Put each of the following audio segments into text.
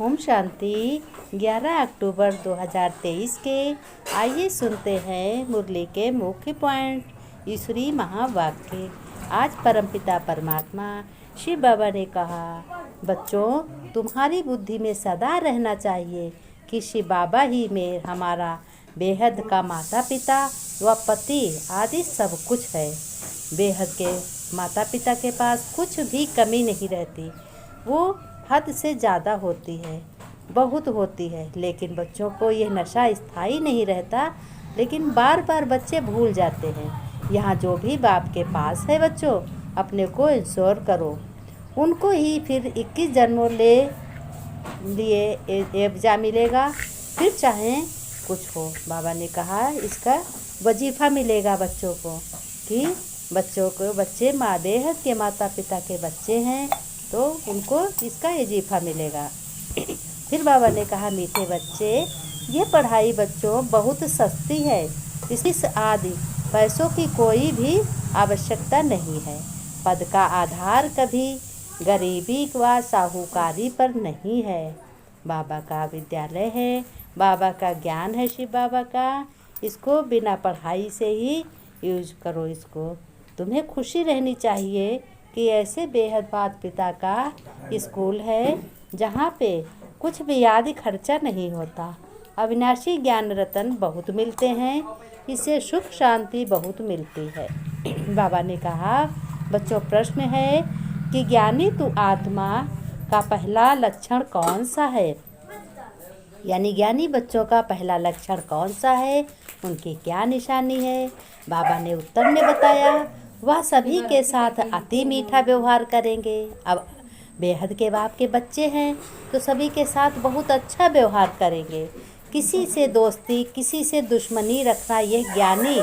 ओम शांति। 11 अक्टूबर 2023 के आइए सुनते हैं मुरली के मुख्य पॉइंट। ईश्वरी महावाक्य। आज परमपिता परमात्मा शिव बाबा ने कहा, बच्चों तुम्हारी बुद्धि में सदा रहना चाहिए कि शिव बाबा ही में हमारा बेहद का माता पिता व पति आदि सब कुछ है। बेहद के माता पिता के पास कुछ भी कमी नहीं रहती, वो हद से ज़्यादा होती है, बहुत होती है। लेकिन बच्चों को यह नशा स्थायी नहीं रहता, लेकिन बार बार बच्चे भूल जाते हैं। यहाँ जो भी बाप के पास है बच्चों, अपने को इंश्योर करो, उनको ही फिर 21 जन्मों लिए एवजा मिलेगा। फिर चाहे कुछ हो, बाबा ने कहा इसका वजीफ़ा मिलेगा बच्चों को, कि बच्चे माँ बेहद के माता पिता के बच्चे हैं तो उनको इसका वजीफ़ा मिलेगा। फिर बाबा ने कहा, मीठे बच्चे, ये पढ़ाई बच्चों बहुत सस्ती है, इस आदि पैसों की कोई भी आवश्यकता नहीं है। पद का आधार कभी गरीबी व साहूकारी पर नहीं है। बाबा का विद्यालय है, बाबा का ज्ञान है, शिव बाबा का। इसको बिना पढ़ाई से ही यूज करो। इसको तुम्हें खुशी रहनी चाहिए कि ऐसे बेहद माता पिता का स्कूल है जहाँ पे कुछ भी आदि खर्चा नहीं होता। अविनाशी ज्ञान रतन बहुत मिलते हैं, इससे सुख शांति बहुत मिलती है। बाबा ने कहा, बच्चों प्रश्न है कि ज्ञानी तू आत्मा का पहला लक्षण कौन सा है, यानी ज्ञानी बच्चों का पहला लक्षण कौन सा है, उनकी क्या निशानी है। बाबा ने उत्तर में बताया, वह सभी के साथ अति मीठा व्यवहार करेंगे। अब बेहद के बाप के बच्चे हैं तो सभी के साथ बहुत अच्छा व्यवहार करेंगे। किसी से दोस्ती, किसी से दुश्मनी रखना यह ज्ञानी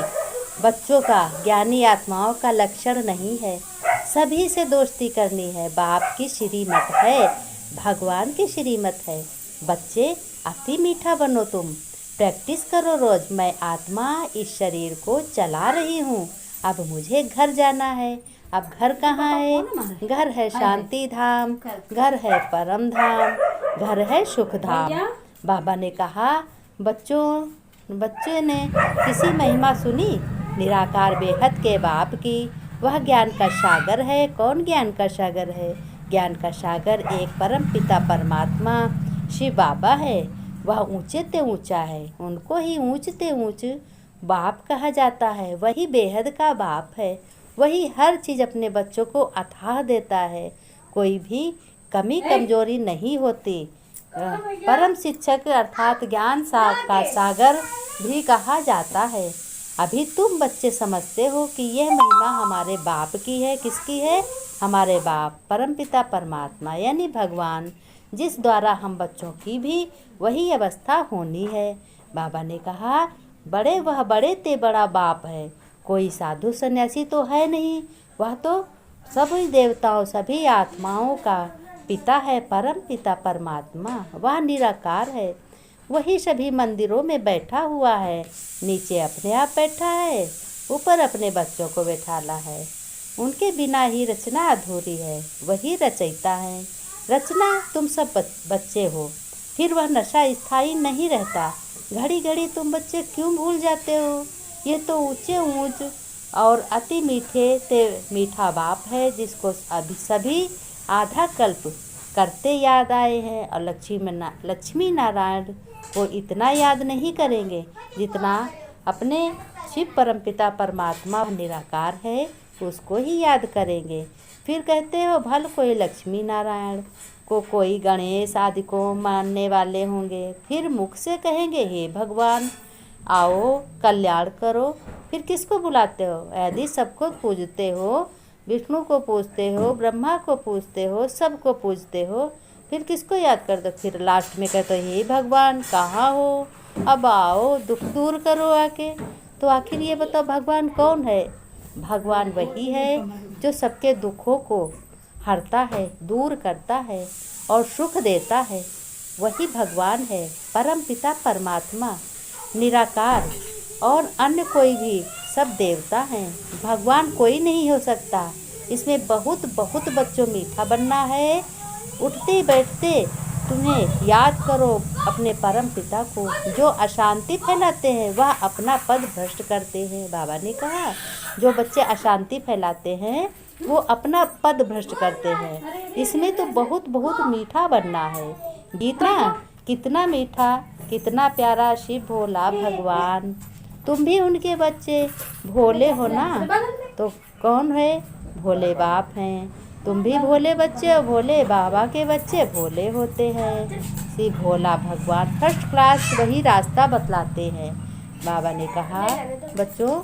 बच्चों का, ज्ञानी आत्माओं का लक्षण नहीं है। सभी से दोस्ती करनी है। बाप की श्रीमत है, भगवान की श्रीमत है। बच्चे अति मीठा बनो, तुम प्रैक्टिस करो रोज। मैं आत्मा इस शरीर को चला रही हूँ, अब मुझे घर जाना है। अब घर कहाँ है? घर है शांति धाम, घर है परम धाम, घर है सुख धाम। बाबा ने कहा, बच्चे ने किसी महिमा सुनी निराकार बेहद के बाप की, वह ज्ञान का सागर है। कौन ज्ञान का सागर है? ज्ञान का सागर एक परम पिता परमात्मा शिव बाबा है। वह ऊंचे ते ऊंचा है, उनको ही ऊंच ते ऊंच बाप कहा जाता है। वही बेहद का बाप है, वही हर चीज़ अपने बच्चों को अथाह देता है। कोई भी कमी कमजोरी नहीं होती। परम शिक्षक अर्थात ज्ञान का सागर भी कहा जाता है। अभी तुम बच्चे समझते हो कि यह महिमा हमारे बाप की है। किसकी है? हमारे बाप परमपिता परमात्मा यानी भगवान, जिस द्वारा हम बच्चों की भी वही अवस्था होनी है। बाबा ने कहा, वह बड़े ते बड़ा बाप है। कोई साधु सन्यासी तो है नहीं, वह तो सभी देवताओं, सभी आत्माओं का पिता है। परम पिता परमात्मा वह निराकार है। वही सभी मंदिरों में बैठा हुआ है। नीचे अपने आप बैठा है, ऊपर अपने बच्चों को बैठाला है। उनके बिना ही रचना अधूरी है। वही रचयिता है। रचना तुम सब बच्चे हो। फिर वह नशा स्थायी नहीं रहता। घड़ी घड़ी तुम बच्चे क्यों भूल जाते हो? ये तो ऊंचे ऊंच और अति मीठे ते मीठा बाप है, जिसको अभी सभी आधा कल्प करते याद आए हैं। और लक्ष्मी नारायण को इतना याद नहीं करेंगे जितना अपने शिव परमपिता परमात्मा निराकार है उसको ही याद करेंगे। फिर कहते हो भल कोई लक्ष्मी नारायण को, कोई गणेश आदि को मानने वाले होंगे, फिर मुख से कहेंगे हे भगवान आओ कल्याण करो। फिर किसको बुलाते हो? यदि सबको पूजते हो, विष्णु को पूजते हो, ब्रह्मा को पूजते हो, सबको पूजते हो, फिर किसको याद कर दो? फिर लास्ट में कहते हो हे भगवान कहाँ हो, अब आओ दुख दूर करो आके। तो आखिर ये बताओ भगवान कौन है? भगवान वही है जो सबके दुखों को हरता है, दूर करता है और सुख देता है। वही भगवान है, परम पिता परमात्मा निराकार। और अन्य कोई भी सब देवता हैं, भगवान कोई नहीं हो सकता। इसमें बहुत बहुत बच्चों मीठा बनना है। उठते बैठते तुम्हें याद करो अपने परम पिता को, जो अशांति फैलाते हैं वह अपना पद भ्रष्ट करते हैं। बाबा ने कहा जो बच्चे अशांति फैलाते हैं वो अपना पद भ्रष्ट करते हैं। इसमें तो बहुत बहुत मीठा बनना है। गीता कितना मीठा, कितना प्यारा शिव भोला भगवान। तुम भी उनके बच्चे भोले हो ना, तो कौन है? भोले बाप हैं। तुम भी भोले बच्चे हो, भोले बाबा के बच्चे भोले होते हैं। शिव भोला भगवान फर्स्ट क्लास वही रास्ता बतलाते हैं। बाबा ने कहा बच्चों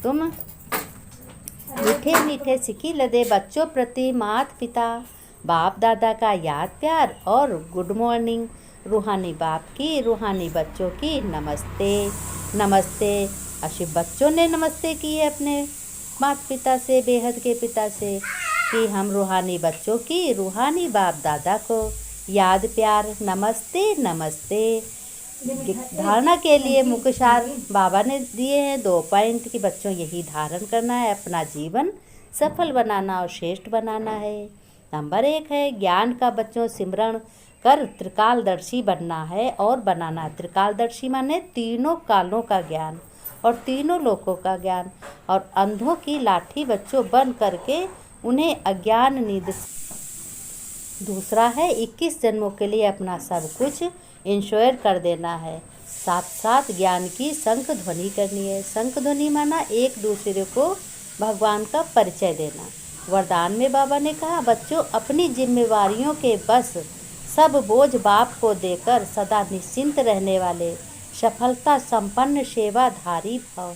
तुम मीठे मीठे सिक्की लदे बच्चों प्रति माता पिता बाप दादा का याद प्यार और गुड मॉर्निंग। रूहानी बाप की, रूहानी बच्चों की नमस्ते नमस्ते। अशिव बच्चों ने नमस्ते की है अपने माता पिता से, बेहद के पिता से, कि हम रूहानी बच्चों की, रूहानी बाप दादा को याद प्यार नमस्ते नमस्ते। धारणा के लिए मुख्यसार बाबा ने दिए हैं 2 पॉइंट कि बच्चों यही धारण करना है, अपना जीवन सफल बनाना और श्रेष्ठ बनाना है। नंबर 1 है ज्ञान का बच्चों सिमरण कर त्रिकालदर्शी बनना है और बनाना। त्रिकालदर्शी माने तीनों कालों का ज्ञान और तीनों लोकों का ज्ञान, और अंधों की लाठी बच्चों बन करके उन्हें अज्ञान नींद। दूसरा है 21 जन्मों के लिए अपना सब कुछ इंश्योर कर देना है। साथ साथ ज्ञान की शंख ध्वनि करनी है। शंख ध्वनि माना एक दूसरे को भगवान का परिचय देना। वरदान में बाबा ने कहा बच्चों अपनी जिम्मेवारियों के बस सब बोझ बाप को देकर सदा निश्चिंत रहने वाले सफलता संपन्न सेवाधारी भव।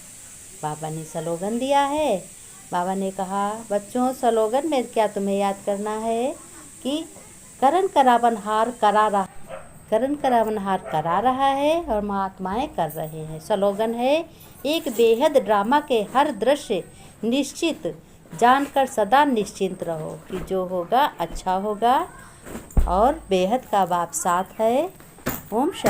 बाबा ने स्लोगन दिया है। बाबा ने कहा बच्चों स्लोगन में क्या तुम्हें याद करना है कि करण करावनहार करा रहा है और महात्माएं कर रहे हैं। स्लोगन है एक बेहद ड्रामा के हर दृश्य निश्चित जानकर सदा निश्चिंत रहो कि जो होगा अच्छा होगा और बेहद का बाप साथ है। ओम शांति।